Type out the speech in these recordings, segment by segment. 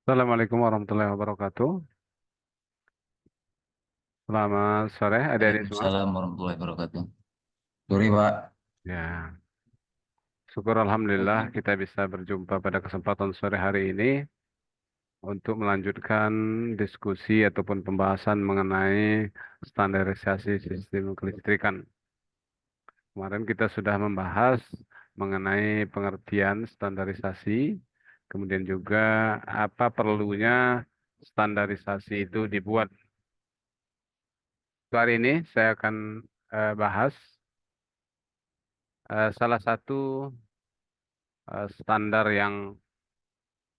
Assalamualaikum warahmatullahi wabarakatuh. Selamat sore, adik-adik semua. Waalaikumsalam warahmatullahi wabarakatuh. Sorry, Pak. Ya, syukur Alhamdulillah kita bisa berjumpa pada kesempatan sore hari ini untuk melanjutkan diskusi ataupun pembahasan mengenai standarisasi sistem kelistrikan. Kemarin kita sudah membahas mengenai pengertian standarisasi, kemudian juga apa perlunya standarisasi itu dibuat. Untuk hari ini saya akan bahas salah satu standar yang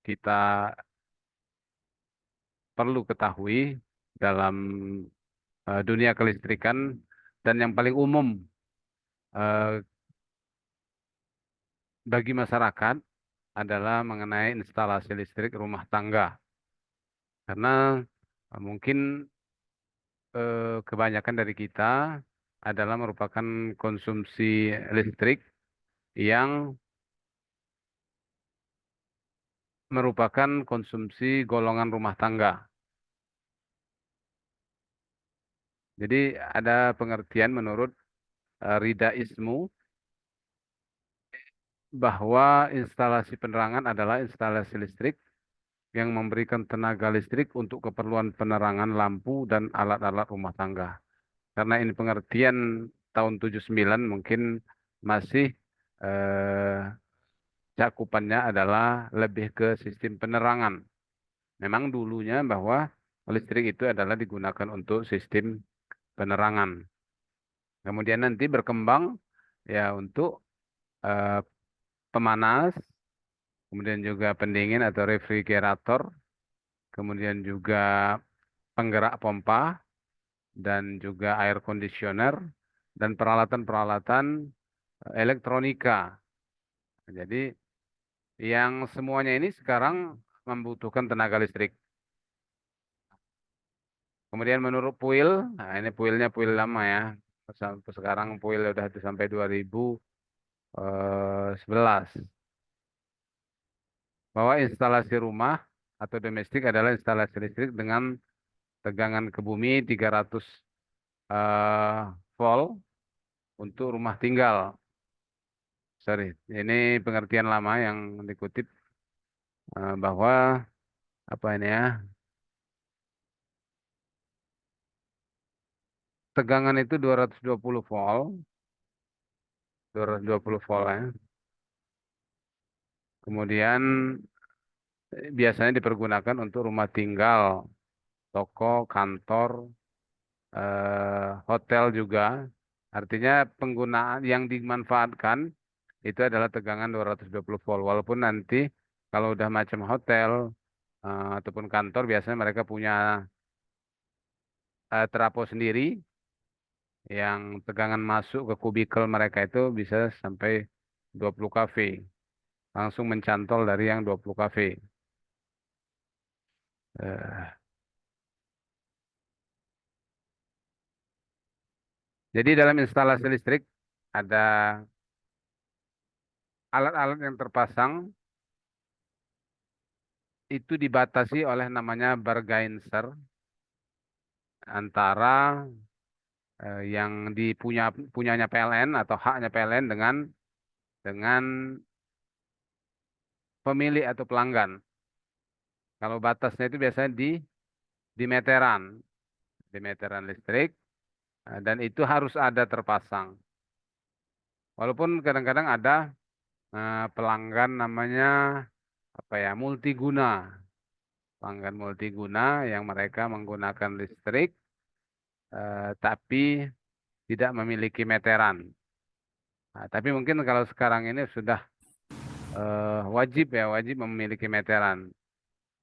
kita perlu ketahui dalam dunia kelistrikan dan yang paling umum eh, bagi masyarakat adalah mengenai instalasi listrik rumah tangga. Karena mungkin kebanyakan dari kita adalah merupakan konsumsi listrik yang merupakan konsumsi golongan rumah tangga. Jadi ada pengertian menurut Rida Ismu bahwa instalasi penerangan adalah instalasi listrik yang memberikan tenaga listrik untuk keperluan penerangan lampu dan alat-alat rumah tangga. Karena ini pengertian tahun 79 mungkin masih eh, cakupannya adalah lebih ke sistem penerangan. Memang dulunya bahwa listrik itu adalah digunakan untuk sistem penerangan. Kemudian nanti berkembang ya untuk eh, pemanas, kemudian juga pendingin atau refrigerator, kemudian juga penggerak pompa, dan juga air conditioner, dan peralatan-peralatan elektronika. Jadi yang semuanya ini sekarang membutuhkan tenaga listrik. Kemudian menurut Puil, nah ini Puilnya Puil lama ya. Sampai sekarang Puil udah sampai 2011. Bahwa instalasi rumah atau domestik adalah instalasi listrik dengan tegangan ke bumi 300 eh, volt untuk rumah tinggal. Sorry, ini pengertian lama yang dikutip bahwa apa ini ya, tegangan itu 220 volt, 220 volt ya. Kemudian biasanya dipergunakan untuk rumah tinggal, toko, kantor, hotel juga. Artinya penggunaan yang dimanfaatkan itu adalah tegangan 220 volt. Walaupun nanti kalau udah macam hotel ataupun kantor biasanya mereka punya trafo sendiri yang tegangan masuk ke kubikel mereka itu bisa sampai 20 kV. Langsung mencantol dari yang 20 kV. Eh, jadi dalam instalasi listrik ada alat-alat yang terpasang itu dibatasi oleh namanya bargainser antara yang punyanya PLN atau haknya PLN dengan pemilik atau pelanggan. Kalau batasnya itu biasanya di meteran listrik dan itu harus ada terpasang. Walaupun kadang-kadang ada pelanggan namanya apa ya multiguna, pelanggan multiguna yang mereka menggunakan listrik tapi tidak memiliki meteran. Nah, tapi mungkin kalau sekarang ini sudah wajib memiliki meteran.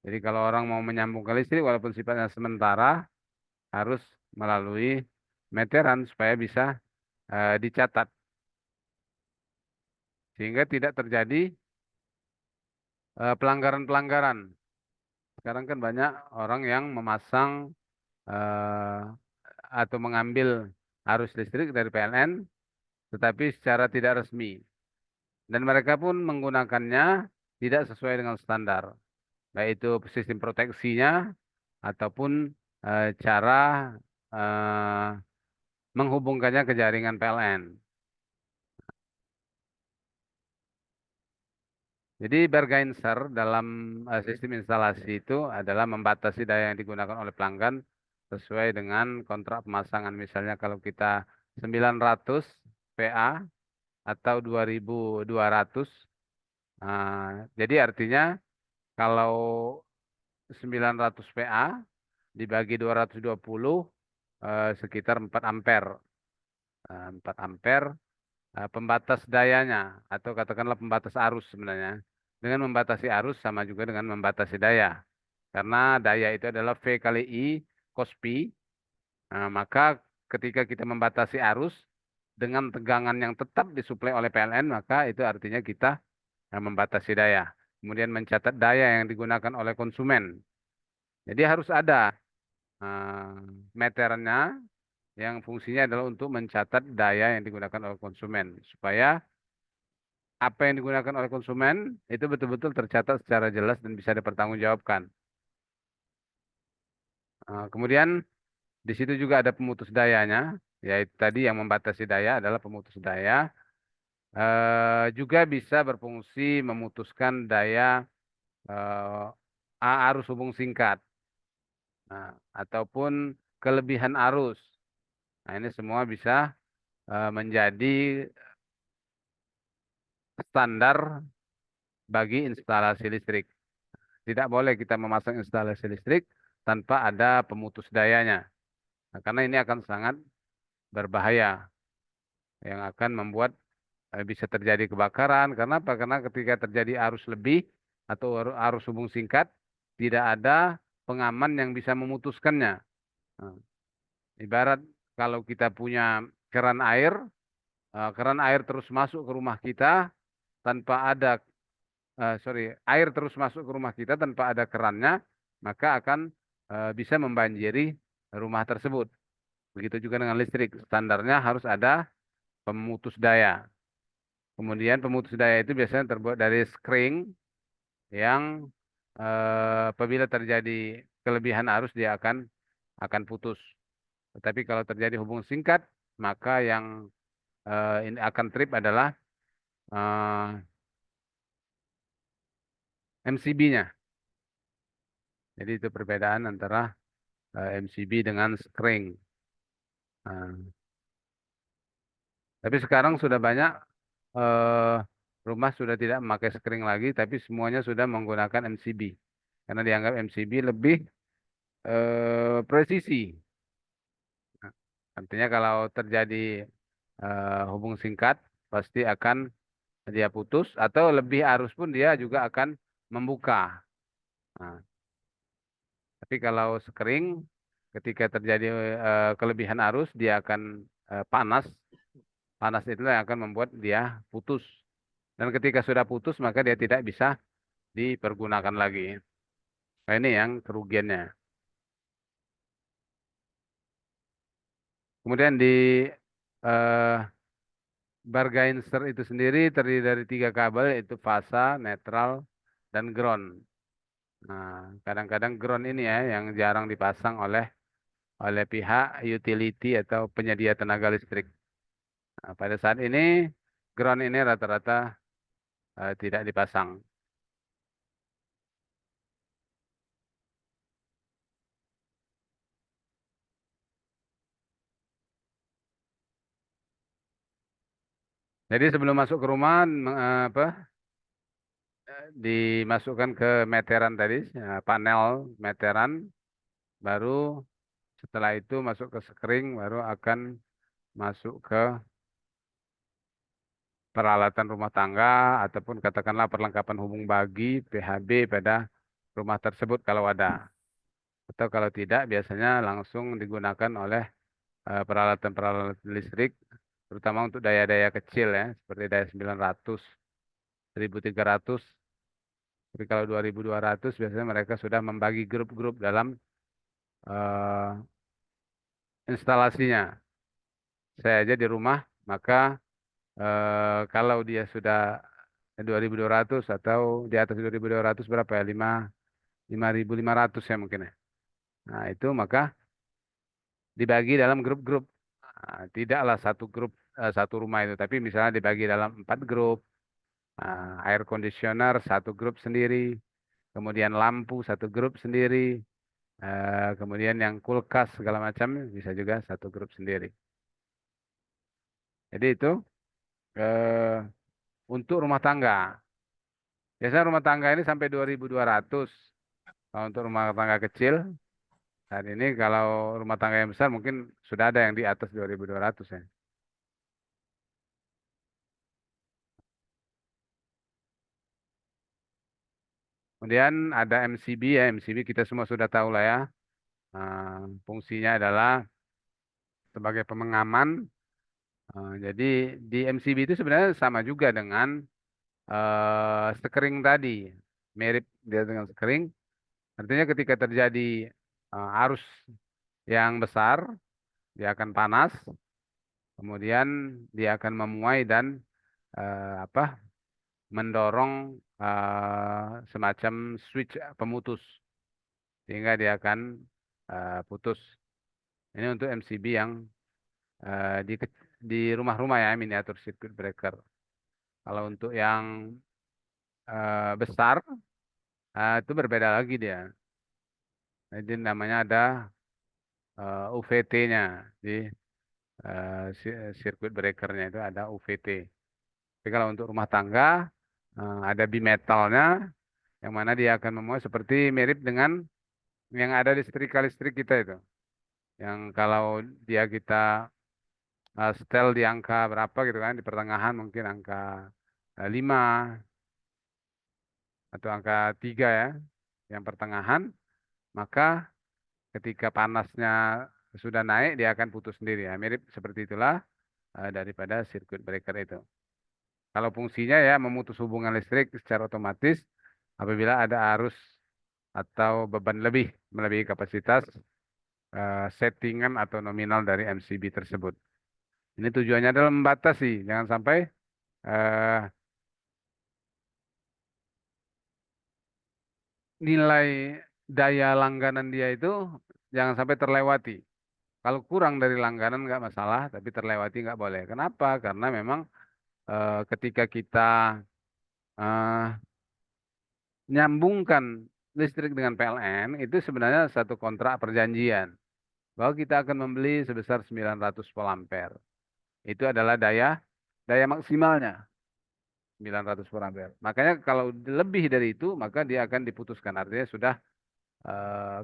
Jadi kalau orang mau menyambung ke listrik walaupun sifatnya sementara harus melalui meteran supaya bisa dicatat sehingga tidak terjadi pelanggaran-pelanggaran. Sekarang kan banyak orang yang memasang eh, atau mengambil arus listrik dari PLN tetapi secara tidak resmi dan mereka pun menggunakannya tidak sesuai dengan standar. baik itu sistem proteksinya ataupun cara eh, menghubungkannya ke jaringan PLN. Jadi Bergainsar dalam sistem instalasi itu adalah membatasi daya yang digunakan oleh pelanggan sesuai dengan kontrak pemasangan. Misalnya kalau kita 900 PA atau 2200, jadi artinya kalau 900 PA dibagi 220 sekitar 4 ampere. 4 ampere pembatas dayanya atau katakanlah pembatas arus sebenarnya. Dengan membatasi arus sama juga dengan membatasi daya. Karena daya itu adalah V kali I cos pi. Maka ketika kita membatasi arus dengan tegangan yang tetap disuplai oleh PLN, maka itu artinya kita membatasi daya. Kemudian mencatat daya yang digunakan oleh konsumen. Jadi harus ada meterannya yang fungsinya adalah untuk mencatat daya yang digunakan oleh konsumen supaya apa yang digunakan oleh konsumen itu betul-betul tercatat secara jelas dan bisa dipertanggungjawabkan. Kemudian di situ juga ada pemutus dayanya, yaitu tadi yang membatasi daya adalah pemutus daya. Juga bisa berfungsi memutuskan daya arus hubung singkat, ataupun kelebihan arus. Nah, ini semua bisa menjadi standar bagi instalasi listrik. Tidak boleh kita memasang instalasi listrik tanpa ada pemutus dayanya. Nah, karena ini akan sangat berbahaya yang akan membuat bisa terjadi kebakaran. Karena apa? Karena ketika terjadi arus lebih atau arus hubung singkat, tidak ada pengaman yang bisa memutuskannya. Nah, ibarat kalau kita punya keran air, keran air terus masuk ke rumah kita tanpa ada air terus masuk ke rumah kita tanpa ada kerannya, maka akan bisa membanjiri rumah tersebut. Begitu juga dengan listrik, standarnya harus ada pemutus daya. Kemudian pemutus daya itu biasanya terbuat dari skring yang apabila terjadi kelebihan arus dia akan putus. Tetapi kalau terjadi hubung singkat, maka yang ini akan trip adalah MCB-nya. Jadi itu perbedaan antara MCB dengan skring. Nah, tapi sekarang sudah banyak eh, rumah sudah tidak memakai skring lagi, tapi semuanya sudah menggunakan MCB. Karena dianggap MCB lebih presisi. Nah, artinya kalau terjadi hubung singkat, pasti akan dia putus, atau lebih arus pun dia juga akan membuka. Nah, tapi kalau skring, ketika terjadi kelebihan arus, dia akan panas. Panas itulah yang akan membuat dia putus. Dan ketika sudah putus, maka dia tidak bisa dipergunakan lagi. Nah, ini yang kerugiannya. Kemudian di eh, Bargainster itu sendiri terdiri dari 3 kabel, yaitu fasa, netral, dan ground. Nah, kadang-kadang ground ini ya yang jarang dipasang oleh pihak utility atau penyedia tenaga listrik. Nah, pada saat ini ground ini rata-rata tidak dipasang. Jadi sebelum masuk ke rumah, dimasukkan ke meteran tadi, panel meteran, baru setelah itu masuk ke skring, baru akan masuk ke peralatan rumah tangga ataupun katakanlah perlengkapan hubung bagi PHB pada rumah tersebut kalau ada. Atau kalau tidak, biasanya langsung digunakan oleh peralatan-peralatan listrik, terutama untuk daya-daya kecil ya, seperti daya 900, 1300. Tapi kalau 2200 biasanya mereka sudah membagi grup-grup dalam eh, instalasinya. Saya aja di rumah, maka kalau dia sudah 2200 atau di atas 2200 berapa ya? 5 5.500 ya mungkin ya. Nah, itu maka dibagi dalam grup-grup. Nah, tidaklah satu grup satu rumah itu, tapi misalnya dibagi dalam 4 grup. Nah, air conditioner satu grup sendiri, kemudian lampu satu grup sendiri, kemudian yang kulkas segala macam bisa juga satu grup sendiri. Jadi itu eh, untuk rumah tangga. Biasanya rumah tangga ini sampai 2.200. Kalau untuk rumah tangga kecil, saat ini kalau rumah tangga yang besar mungkin sudah ada yang di atas 2.200 ya. Kemudian ada MCB ya, MCB kita semua sudah tahu lah ya. Fungsinya adalah sebagai pengaman. Jadi di MCB itu sebenarnya sama juga dengan sekering tadi, mirip dia dengan sekering. Artinya ketika terjadi arus yang besar, dia akan panas, kemudian dia akan memuai dan apa mendorong semacam switch pemutus sehingga dia akan putus. Ini untuk MCB yang di rumah-rumah ya, miniatur circuit breaker. Kalau untuk yang besar itu berbeda lagi dia. Jadi namanya ada UVT-nya di circuit breakernya itu ada UVT. Tapi kalau untuk rumah tangga ada bimetalnya yang mana dia akan memuat seperti mirip dengan yang ada di setrika listrik kita itu. Yang kalau dia kita setel di angka berapa gitu kan, di pertengahan mungkin angka 5 atau angka 3 ya, yang pertengahan, maka ketika panasnya sudah naik dia akan putus sendiri ya. Mirip seperti itulah daripada circuit breaker itu. Kalau fungsinya ya memutus hubungan listrik secara otomatis apabila ada arus atau beban lebih melebihi kapasitas settingan atau nominal dari MCB tersebut. Ini tujuannya adalah membatasi, jangan sampai eh, nilai daya langganan dia itu jangan sampai terlewati. Kalau kurang dari langganan nggak masalah, tapi terlewati nggak boleh. Kenapa? Karena memang ketika kita eh, nyambungkan listrik dengan PLN, itu sebenarnya satu kontrak perjanjian bahwa kita akan membeli sebesar 900 volt ampere. Itu adalah daya daya maksimalnya 900 volt ampere. Makanya kalau lebih dari itu, maka dia akan diputuskan. Artinya sudah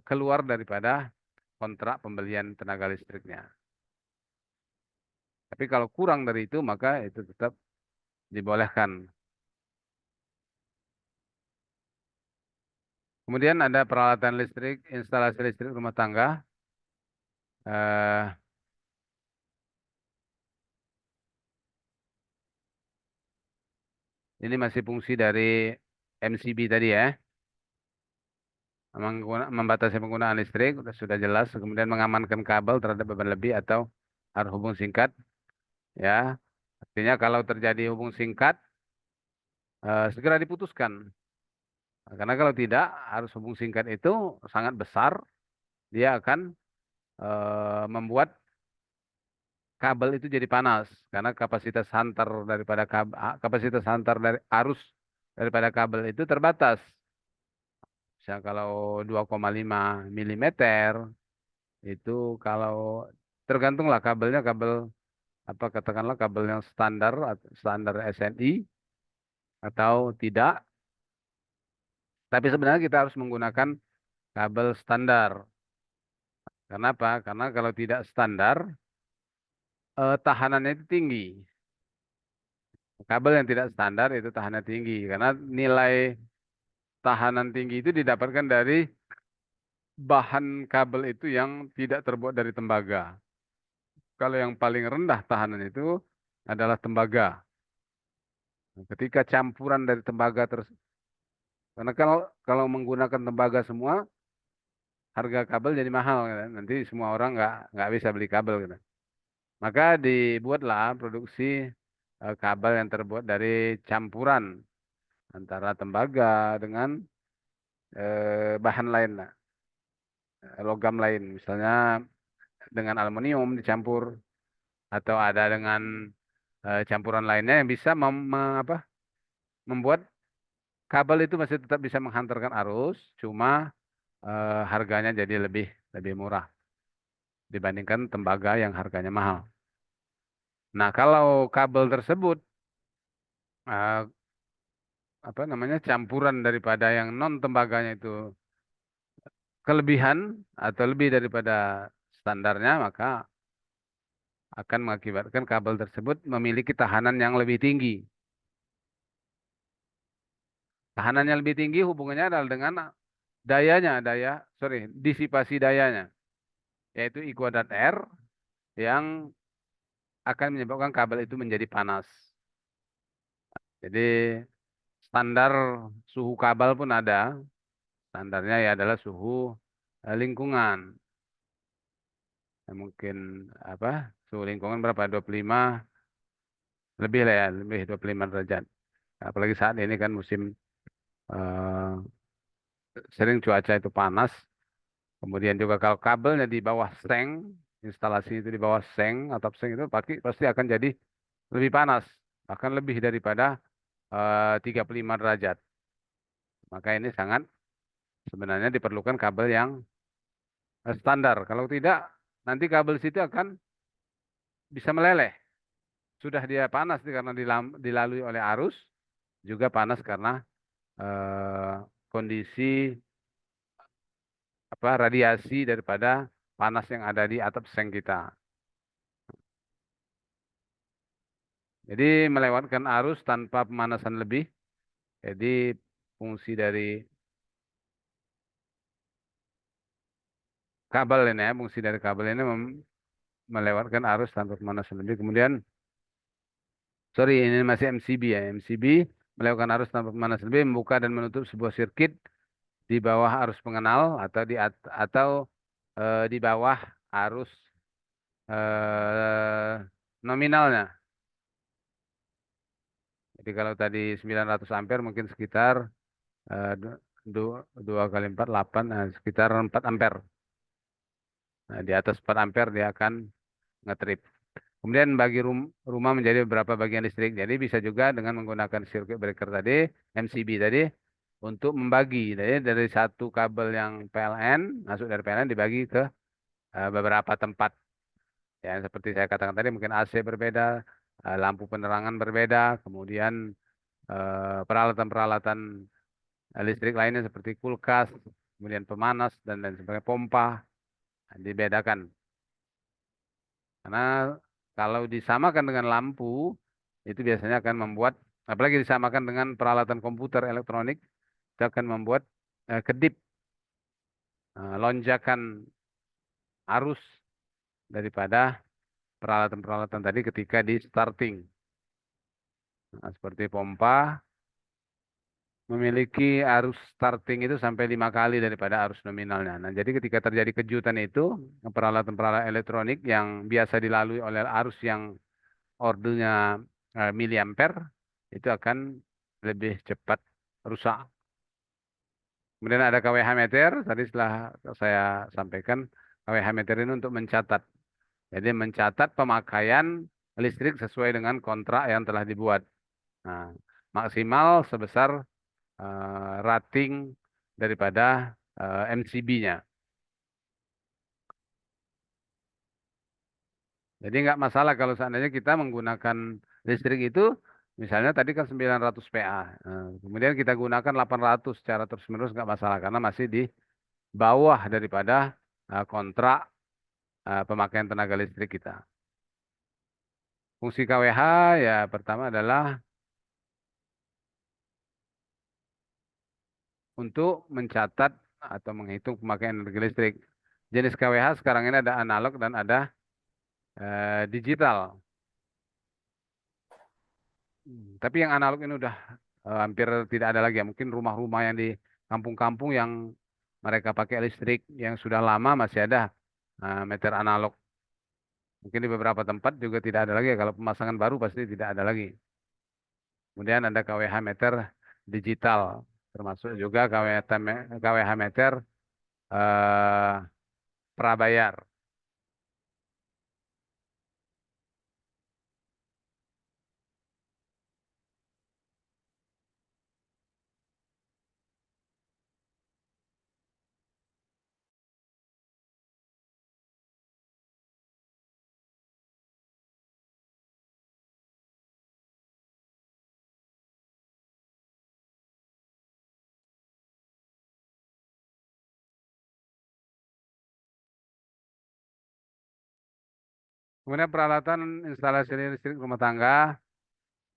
keluar daripada kontrak pembelian tenaga listriknya. Tapi kalau kurang dari itu, maka itu tetap dibolehkan. Kemudian ada peralatan listrik, instalasi listrik rumah tangga. Eh, ini masih fungsi dari MCB tadi ya. Membatasi penggunaan listrik, sudah jelas. Kemudian mengamankan kabel terhadap beban lebih atau arus hubung singkat. Ya, artinya kalau terjadi hubung singkat, segera diputuskan. Karena kalau tidak, arus hubung singkat itu sangat besar. Dia akan membuat kabel itu jadi panas karena kapasitas hantar dari arus daripada kabel itu terbatas. Misalnya kalau 2,5 milimeter itu kalau tergantunglah kabelnya kabel apa katakanlah kabel yang standar standar SNI atau tidak. Tapi sebenarnya kita harus menggunakan kabel standar. Kenapa? Karena kalau tidak standar tahanannya itu tinggi. Kabel yang tidak standar itu tahanan tinggi karena nilai tahanan tinggi itu didapatkan dari bahan kabel itu yang tidak terbuat dari tembaga. Kalau yang paling rendah tahanan itu adalah tembaga. Nah, ketika campuran dari tembaga terus, karena kalau kalau menggunakan tembaga semua, harga kabel jadi mahal, gitu. Nanti semua orang nggak bisa beli kabel, gitu. Maka dibuatlah produksi kabel yang terbuat dari campuran antara tembaga dengan bahan lain, lah, logam lain, misalnya dengan aluminium dicampur atau ada dengan campuran lainnya yang bisa membuat kabel itu masih tetap bisa menghantarkan arus, cuma harganya jadi lebih lebih murah dibandingkan tembaga yang harganya mahal. Nah, kalau kabel tersebut eh, apa namanya campuran daripada yang non tembaganya itu kelebihan atau lebih daripada standarnya, maka akan mengakibatkan kabel tersebut memiliki tahanan yang lebih tinggi. Tahanan yang lebih tinggi hubungannya adalah dengan disipasi dayanya, yaitu I kuadrat R yang akan menyebabkan kabel itu menjadi panas. Jadi standar suhu kabel pun ada. Standarnya ya adalah suhu lingkungan. Ya, mungkin apa? Suhu lingkungan berapa? 25 lebih lah ya, lebih 25 derajat. Apalagi saat ini kan musim eh, sering cuaca itu panas. Kemudian juga kalau kabelnya di bawah seng, instalasi itu di bawah seng atau seng itu pasti akan jadi lebih panas, bahkan lebih daripada 35 derajat. Maka ini sangat sebenarnya diperlukan kabel yang standar. Kalau tidak, nanti kabel situ akan bisa meleleh. Sudah dia panas karena dilalui oleh arus, juga panas karena kondisi radiasi daripada panas yang ada di atap seng kita. Jadi melewatkan arus tanpa pemanasan lebih. Jadi fungsi dari kabel ini ya, fungsi dari kabel ini melewatkan arus tanpa pemanasan lebih. Kemudian, sorry ini masih MCB ya, MCB melewatkan arus tanpa pemanasan lebih, membuka dan menutup sebuah sirkuit di bawah arus pengenal atau di bawah arus eh, nominalnya. Jadi kalau tadi 900 ampere mungkin sekitar 2 kali 4 8, sekitar 4 ampere. Nah, di atas 4 ampere dia akan ngetrip. Kemudian bagi rumah menjadi beberapa bagian listrik. Jadi bisa juga dengan menggunakan circuit breaker tadi, MCB tadi, untuk membagi. Jadi dari satu kabel yang PLN, masuk dari PLN dibagi ke beberapa tempat. Ya, seperti saya katakan tadi, mungkin AC berbeda, lampu penerangan berbeda, kemudian peralatan-peralatan listrik lainnya seperti kulkas, kemudian pemanas, dan lain sebagainya, pompa, dibedakan. Karena kalau disamakan dengan lampu, itu biasanya akan membuat, apalagi disamakan dengan peralatan komputer elektronik, itu akan membuat kedip, lonjakan arus daripada peralatan-peralatan tadi ketika di starting. Nah, seperti pompa memiliki arus starting itu sampai 5 kali daripada arus nominalnya. Nah, jadi ketika terjadi kejutan itu, peralatan-peralatan elektronik yang biasa dilalui oleh arus yang ordernya miliampere itu akan lebih cepat rusak. Kemudian ada KWH meter, tadi setelah saya sampaikan, KWH meter ini untuk mencatat. Jadi mencatat pemakaian listrik sesuai dengan kontrak yang telah dibuat. Nah, maksimal sebesar rating daripada MCB-nya. Jadi nggak masalah kalau seandainya kita menggunakan listrik itu, misalnya tadi kan 900 PA. Kemudian kita gunakan 800 secara terus-menerus nggak masalah karena masih di bawah daripada kontrak pemakaian tenaga listrik kita. Fungsi KWH ya pertama adalah untuk mencatat atau menghitung pemakaian energi listrik. Jenis KWH sekarang ini ada analog dan ada digital. Tapi yang analog ini udah hampir tidak ada lagi ya. Mungkin rumah-rumah yang di kampung-kampung yang mereka pakai listrik yang sudah lama masih ada meter analog. Mungkin di beberapa tempat juga tidak ada lagi. Kalau pemasangan baru pasti tidak ada lagi. Kemudian ada KWH meter digital. termasuk juga KWH meter eh, prabayar. Kemudian peralatan instalasi listrik rumah tangga,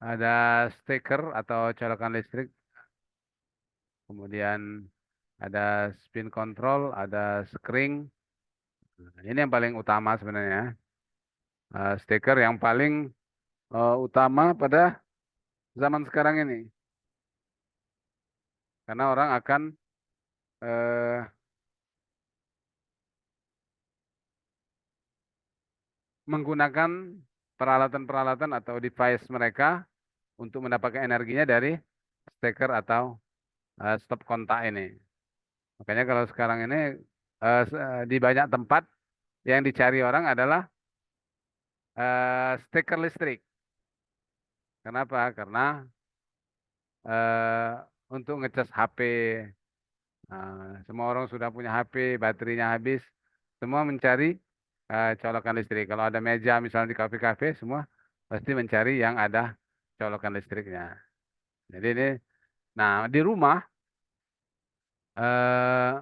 ada steker atau colokan listrik, kemudian ada spin control, ada skring. Nah, ini yang paling utama sebenarnya. Steker yang paling utama pada zaman sekarang ini. Karena orang akan eh, menggunakan peralatan-peralatan atau device mereka untuk mendapatkan energinya dari steker atau stop kontak ini. Makanya kalau sekarang ini di banyak tempat yang dicari orang adalah steker listrik. Kenapa? Karena eh, untuk ngecas HP, semua orang sudah punya HP, baterainya habis, semua mencari colokan listrik. Kalau ada meja misalnya di kafe-kafe, semua pasti mencari yang ada colokan listriknya. Jadi ini, nah di rumah eh,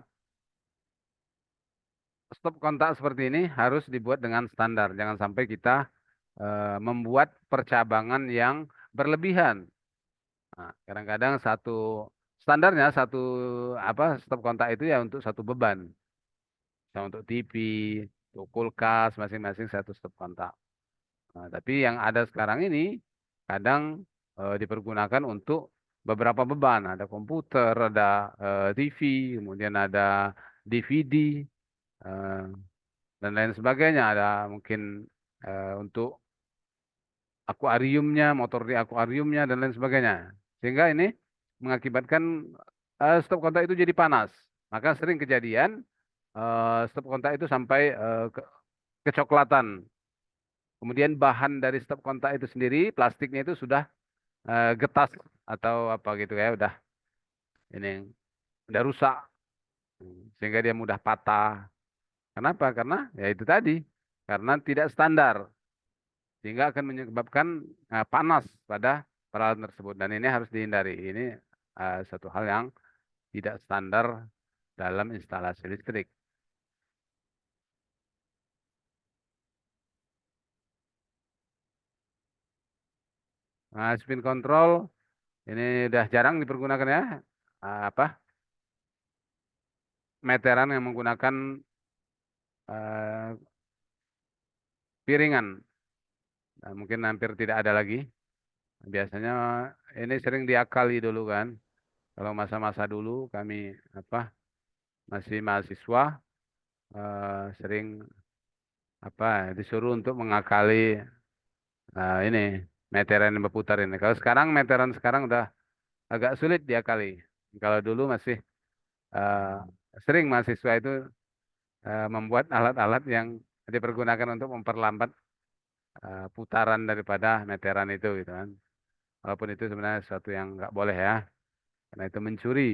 stop kontak seperti ini harus dibuat dengan standar. Jangan sampai kita membuat percabangan yang berlebihan. Nah, kadang-kadang satu standarnya satu apa stop kontak itu ya untuk satu beban. Bisa untuk TV, untuk kulkas masing-masing satu stop kontak. Nah, tapi yang ada sekarang ini kadang dipergunakan untuk beberapa beban. Ada komputer, ada TV, kemudian ada DVD, eh, dan lain sebagainya. Ada mungkin untuk akuariumnya, motor di akuariumnya, dan lain sebagainya. Sehingga ini mengakibatkan stop kontak itu jadi panas. Maka sering kejadian stop kontak itu sampai kecoklatan. Kemudian bahan dari stop kontak itu sendiri, plastiknya itu sudah getas atau apa gitu ya, ini udah rusak. Sehingga dia mudah patah. Kenapa? Karena ya itu tadi, karena tidak standar. Sehingga akan menyebabkan panas pada peralatan tersebut dan ini harus dihindari. Ini satu hal yang tidak standar dalam instalasi listrik. Nah, spin control ini udah jarang dipergunakan ya. Apa meteran yang menggunakan eh, piringan. Nah, mungkin hampir tidak ada lagi. Biasanya ini sering diakali dulu kan. Kalau masa-masa dulu kami apa masih mahasiswa sering apa disuruh untuk mengakali ini meteran yang berputar ini. Kalau sekarang meteran sekarang udah agak sulit diakali. Kalau dulu masih eh, sering mahasiswa itu membuat alat-alat yang dipergunakan untuk memperlambat putaran daripada meteran itu gitu kan. Walaupun itu sebenarnya sesuatu yang nggak boleh ya, karena itu mencuri.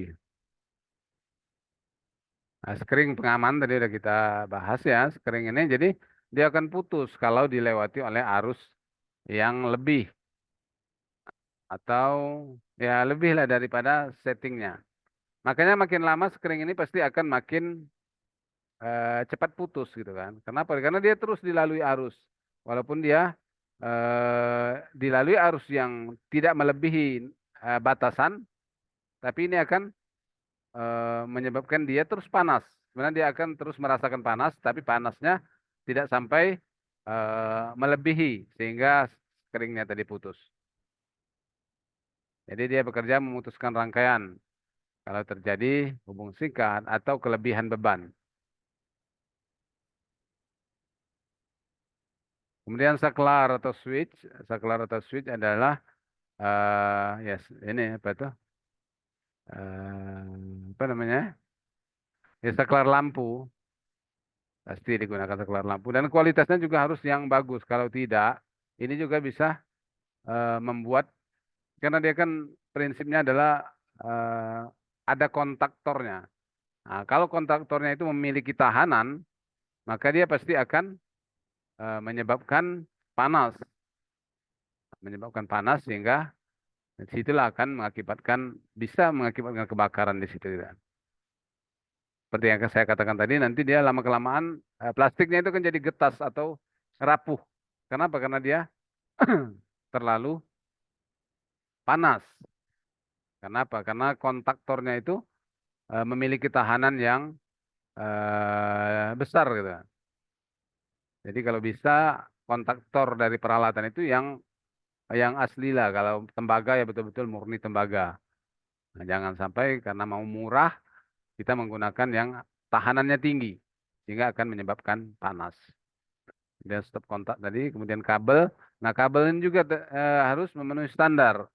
Nah, skring pengaman tadi udah kita bahas ya, skring ini jadi dia akan putus kalau dilewati oleh arus yang lebih atau ya lebih lah daripada settingnya. Makanya makin lama skring ini pasti akan makin cepat putus gitu kan. Kenapa? Karena dia terus dilalui arus. Walaupun dia dilalui arus yang tidak melebihi batasan, tapi ini akan menyebabkan dia terus panas. Sebenarnya dia akan terus merasakan panas, tapi panasnya tidak sampai melebihi sehingga keringnya tadi putus. Jadi dia bekerja memutuskan rangkaian kalau terjadi hubung singkat atau kelebihan beban. Kemudian saklar atau switch adalah yes ini apa itu? apa namanya? Ya, saklar lampu. Pasti digunakan saklar lampu. Dan kualitasnya juga harus yang bagus. Kalau tidak, ini juga bisa membuat, karena dia kan prinsipnya adalah eh, ada kontaktornya. Nah, kalau kontaktornya itu memiliki tahanan, maka dia pasti akan menyebabkan panas. Menyebabkan panas sehingga disitulah akan mengakibatkan, bisa mengakibatkan kebakaran di situ. Gitu. Seperti yang saya katakan tadi, nanti dia lama-kelamaan plastiknya itu kan jadi getas atau rapuh. Kenapa? Karena dia terlalu panas. Kenapa? Karena kontaktornya itu memiliki tahanan yang besar gitu. Jadi kalau bisa kontaktor dari peralatan itu yang asli lah. Kalau tembaga ya betul-betul murni tembaga. Nah, jangan sampai karena mau murah kita menggunakan yang tahanannya tinggi sehingga akan menyebabkan panas. Dan stop kontak tadi, kemudian kabel. Nah, kabel ini juga harus memenuhi standar.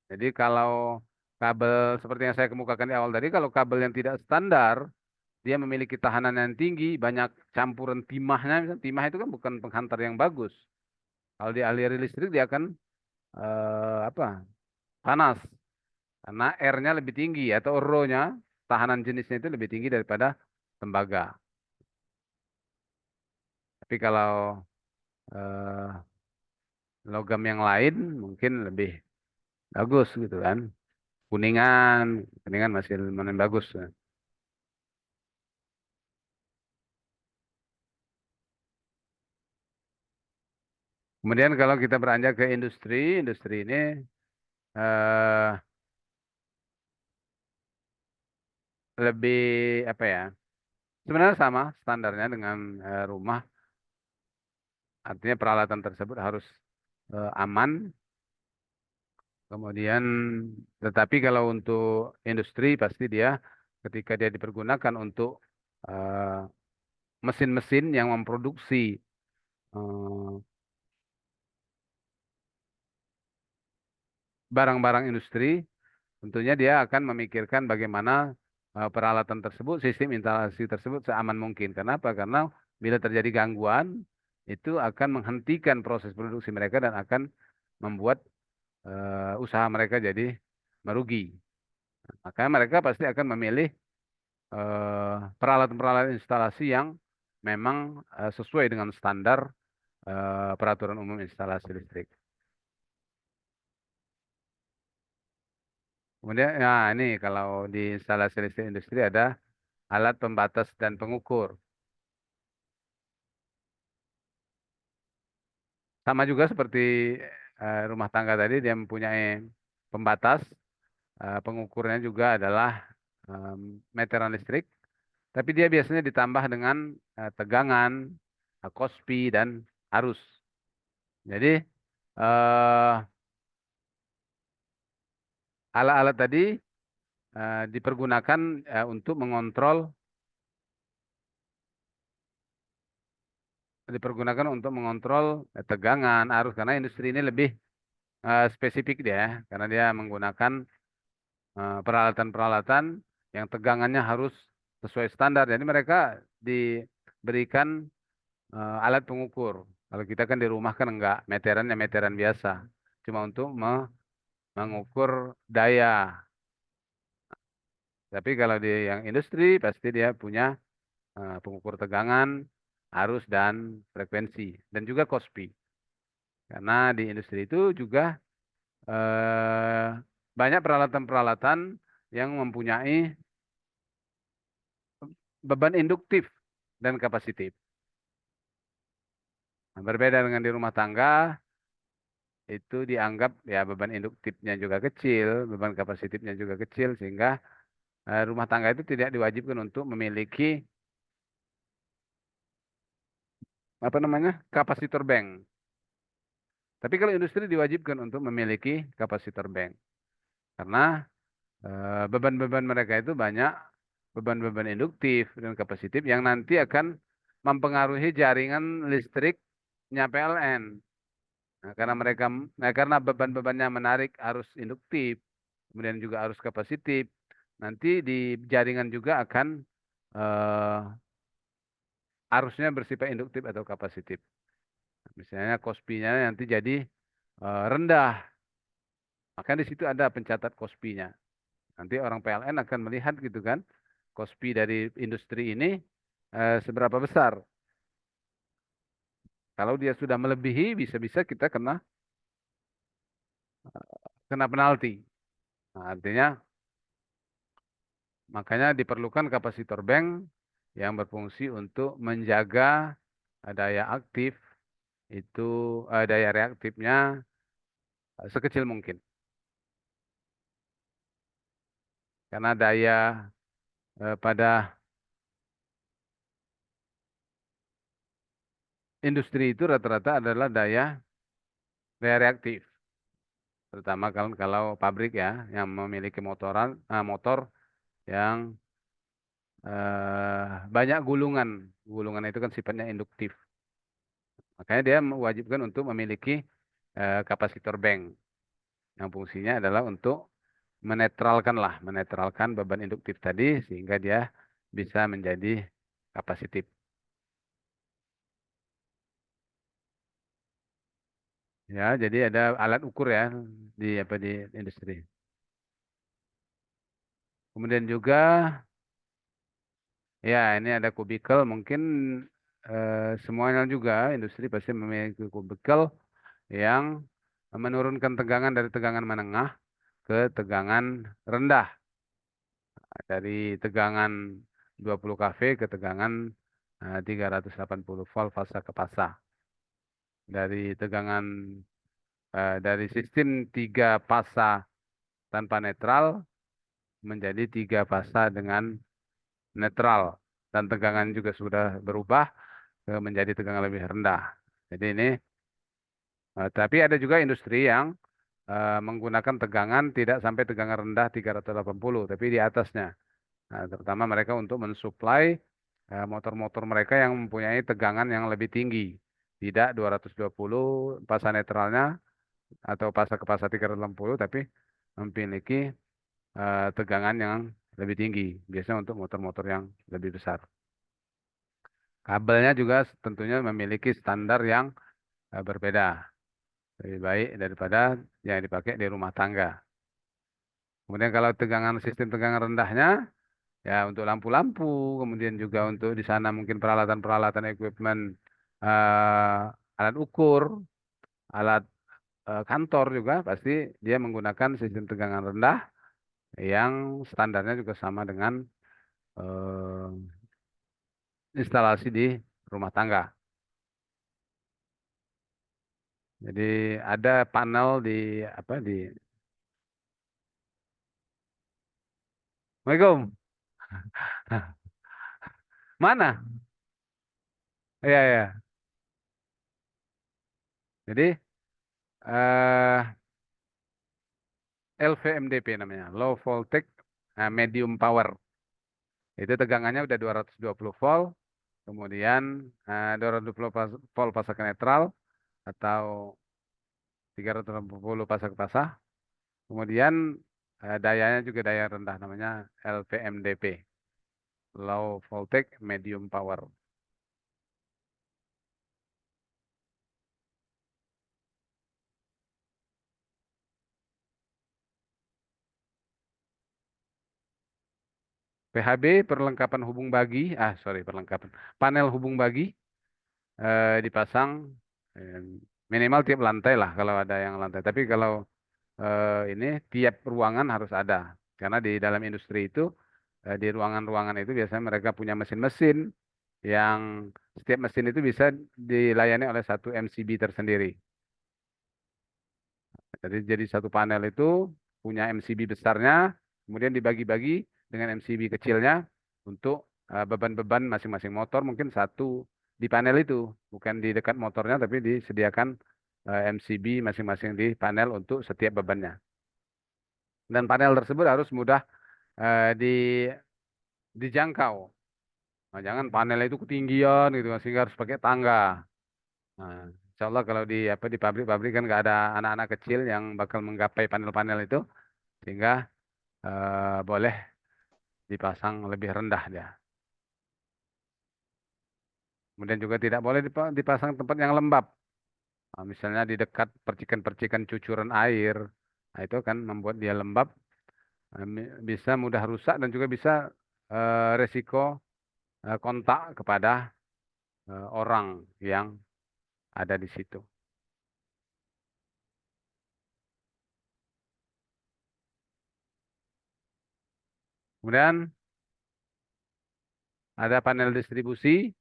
Jadi kalau kabel seperti yang saya kemukakan di awal tadi, kalau kabel yang tidak standar, dia memiliki tahanan yang tinggi, banyak campuran timahnya. Misalnya, timah itu kan bukan penghantar yang bagus. Kalau dialiri listrik dia akan apa? Panas. Karena R-nya lebih tinggi atau Rho-nya, tahanan jenisnya itu lebih tinggi daripada tembaga. Tapi kalau eh, logam yang lain mungkin lebih bagus gitu kan. Kuningan, kuningan masih lumayan bagus. Kemudian kalau kita beranjak ke industri, industri ini eh, lebih apa ya? Sebenarnya sama standarnya dengan rumah. Artinya peralatan tersebut harus aman. Kemudian, tetapi kalau untuk industri pasti dia ketika dia dipergunakan untuk eh, mesin-mesin yang memproduksi eh, barang-barang industri, tentunya dia akan memikirkan bagaimana peralatan tersebut, sistem instalasi tersebut seaman mungkin. Kenapa? Karena bila terjadi gangguan, itu akan menghentikan proses produksi mereka dan akan membuat usaha mereka jadi merugi. Makanya mereka pasti akan memilih peralatan-peralatan instalasi yang memang sesuai dengan standar peraturan umum instalasi listrik. Kemudian, ya ini kalau di instalasi listrik industri ada alat pembatas dan pengukur. Sama juga seperti rumah tangga tadi, dia mempunyai pembatas, pengukurnya juga adalah meteran listrik, tapi dia biasanya ditambah dengan tegangan, KOSPI, dan arus. Jadi eh, alat-alat tadi dipergunakan untuk mengontrol, tegangan, arus, karena industri ini lebih spesifik dia, karena dia menggunakan peralatan-peralatan yang tegangannya harus sesuai standar. Jadi mereka diberikan alat pengukur. Kalau kita kan di rumah kan enggak, meterannya meteran biasa. Cuma untuk mengukur daya. Tapi kalau di yang industri pasti dia punya pengukur tegangan, arus dan frekuensi dan juga KOSPI. Karena di industri itu juga eh, banyak peralatan-peralatan yang mempunyai beban induktif dan kapasitif. Nah, berbeda dengan di rumah tangga, itu dianggap ya beban induktifnya juga kecil, beban kapasitifnya juga kecil, sehingga rumah tangga itu tidak diwajibkan untuk memiliki apa namanya kapasitor bank. Tapi kalau industri diwajibkan untuk memiliki kapasitor bank, karena beban-beban mereka itu banyak beban-beban induktif dan kapasitif yang nanti akan mempengaruhi jaringan listriknya PLN. Nah, karena mereka, nah, karena beban-bebannya menarik arus induktif, kemudian juga arus kapasitif. Nanti di jaringan juga akan eh, arusnya bersifat induktif atau kapasitif. Misalnya kospinya nanti jadi rendah, maka di situ ada pencatat kospinya. Nanti orang PLN akan melihat gitu kan, kospi dari industri ini seberapa besar. Kalau dia sudah melebihi, bisa-bisa kita kena kena penalti. Nah, artinya makanya diperlukan kapasitor bank yang berfungsi untuk menjaga daya aktif itu daya reaktifnya sekecil mungkin. Karena daya pada industri itu rata-rata adalah daya reaktif. Terutama kalau pabrik ya yang memiliki motor yang banyak gulungan. Gulungan itu kan sifatnya induktif. Makanya dia mewajibkan untuk memiliki kapasitor bank yang fungsinya adalah untuk menetralkan beban induktif tadi sehingga dia bisa menjadi kapasitif. Ya, jadi ada alat ukur ya di industri. Kemudian juga ya ini ada kubikel mungkin semuanya juga industri pasti memiliki kubikel yang menurunkan tegangan dari tegangan menengah ke tegangan rendah. Dari tegangan 20 kV ke tegangan 380 volt fasa ke fasa. Dari sistem tiga fasa tanpa netral menjadi tiga fasa dengan netral dan tegangan juga sudah berubah menjadi tegangan lebih rendah. Jadi ini tapi ada juga industri yang menggunakan tegangan tidak sampai tegangan rendah 380 tapi di atasnya. Nah, terutama mereka untuk mensuplai motor-motor mereka yang mempunyai tegangan yang lebih tinggi. Tidak 220 pasa netralnya atau pasa ke pasa 360, tapi memiliki tegangan yang lebih tinggi. Biasanya untuk motor-motor yang lebih besar. Kabelnya juga tentunya memiliki standar yang berbeda. Lebih baik daripada yang dipakai di rumah tangga. Kemudian kalau sistem tegangan rendahnya, ya untuk lampu-lampu, kemudian juga untuk di sana mungkin peralatan-peralatan equipment alat ukur, alat kantor juga pasti dia menggunakan sistem tegangan rendah yang standarnya juga sama dengan instalasi di rumah tangga. Jadi ada panel di apa di Assalamualaikum. Mana? Iya ya. Jadi LVMDP namanya, Low Voltage Medium Power. Itu tegangannya udah 220 volt, kemudian 220 volt pasang netral atau 380 pasang pasah. Kemudian dayanya juga daya rendah namanya LVMDP, Low Voltage Medium Power. PHB perlengkapan hubung bagi, perlengkapan panel hubung bagi dipasang eh, minimal tiap lantai lah kalau ada yang lantai. Tapi kalau ini tiap ruangan harus ada karena di dalam industri itu di ruangan-ruangan itu biasanya mereka punya mesin-mesin yang setiap mesin itu bisa dilayani oleh satu MCB tersendiri. Jadi satu panel itu punya MCB besarnya, kemudian dibagi-bagi dengan MCB kecilnya untuk beban-beban masing-masing motor mungkin satu di panel itu, bukan di dekat motornya tapi disediakan MCB masing-masing di panel untuk setiap bebannya. Dan panel tersebut harus mudah di dijangkau. Nah, jangan panel itu ketinggian gitu sehingga harus pakai tangga. Nah, insya Allah kalau di pabrik-pabrik kan nggak ada anak-anak kecil yang bakal menggapai panel-panel itu. sehingga boleh dipasang lebih rendah dia. Kemudian juga tidak boleh dipasang tempat yang lembab. Nah, misalnya di dekat percikan-percikan cucuran air, nah, itu kan membuat dia lembab, bisa mudah rusak dan juga bisa resiko kontak kepada orang yang ada di situ. Kemudian ada panel distribusi,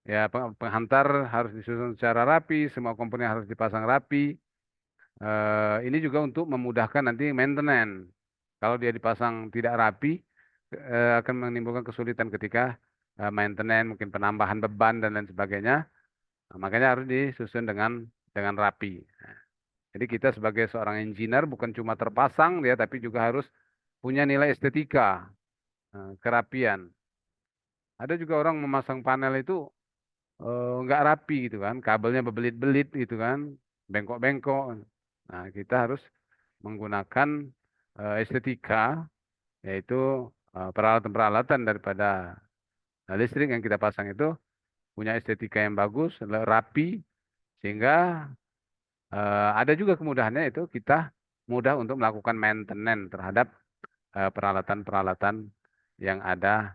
ya penghantar harus disusun secara rapi, semua komponen harus dipasang rapi. Ini juga untuk memudahkan nanti maintenance. Kalau dia dipasang tidak rapi, akan menimbulkan kesulitan ketika maintenance, mungkin penambahan beban dan lain sebagainya. Nah, makanya harus disusun dengan rapi. Jadi kita sebagai seorang engineer bukan cuma terpasang dia, tapi juga harus punya nilai estetika, kerapian. Ada juga orang memasang panel itu nggak rapi gitu kan, kabelnya berbelit-belit gitu kan, bengkok-bengkok. Nah, kita harus menggunakan estetika, yaitu peralatan-peralatan daripada listrik yang kita pasang itu punya estetika yang bagus, rapi, sehingga ada juga kemudahannya itu kita mudah untuk melakukan maintenance terhadap peralatan-peralatan yang ada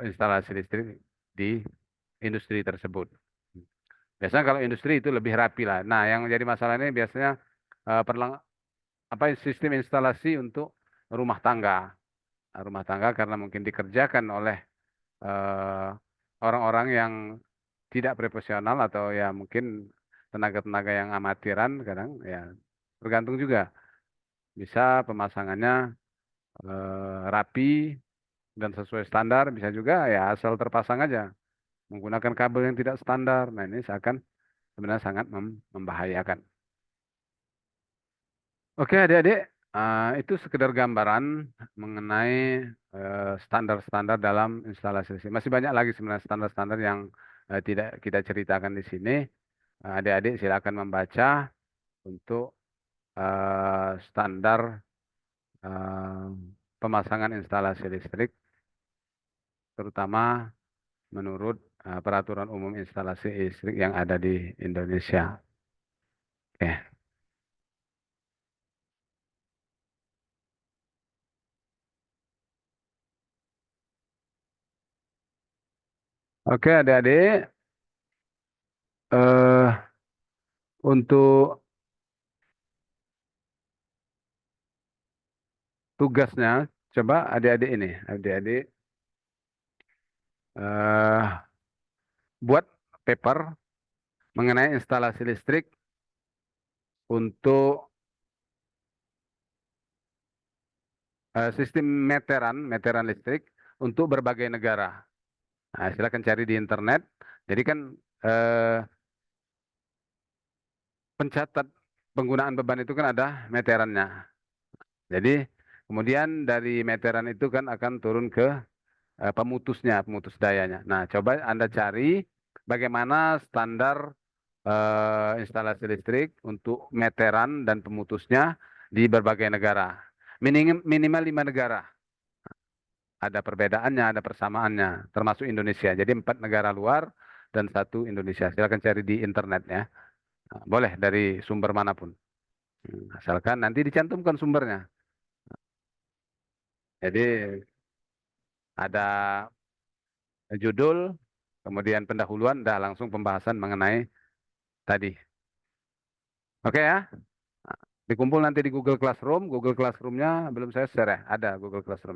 instalasi listrik di industri tersebut. Biasanya kalau industri itu lebih rapi lah. Nah, yang jadi masalah ini biasanya apa sistem instalasi untuk rumah tangga. Nah, rumah tangga karena mungkin dikerjakan oleh eh, orang-orang yang tidak profesional atau ya mungkin tenaga-tenaga yang amatiran kadang ya tergantung juga. Bisa pemasangannya rapi dan sesuai standar, bisa juga ya asal terpasang aja menggunakan kabel yang tidak standar. Nah, ini sebenarnya sangat membahayakan. Oke, adik-adik, itu sekedar gambaran mengenai standar-standar dalam instalasi listrik. Masih banyak lagi sebenarnya standar-standar yang tidak kita ceritakan di sini. Adik-adik silakan membaca untuk standar eh, pemasangan instalasi listrik, terutama menurut peraturan umum instalasi listrik yang ada di Indonesia. Oke, oke, adik-adik, eh, untuk tugasnya, coba adik-adik ini, adik-adik eh, buat paper mengenai instalasi listrik untuk sistem meteran listrik untuk berbagai negara. Nah, silakan cari di internet. Jadi kan eh, pencatat penggunaan beban itu kan ada meterannya. Jadi kemudian dari meteran itu kan akan turun ke pemutusnya, pemutus dayanya. Nah, coba Anda cari bagaimana standar instalasi listrik untuk meteran dan pemutusnya di berbagai negara. Minimal 5 negara. Ada perbedaannya, ada persamaannya, termasuk Indonesia. Jadi 4 negara luar dan 1 Indonesia. Silakan cari di internet ya. Nah, boleh dari sumber manapun. Asalkan nanti dicantumkan sumbernya. Jadi ada judul, kemudian pendahuluan, dah langsung pembahasan mengenai tadi. Oke ya, dikumpul nanti di Google Classroom. Google Classroom-nya belum saya share ya, ada Google Classroom.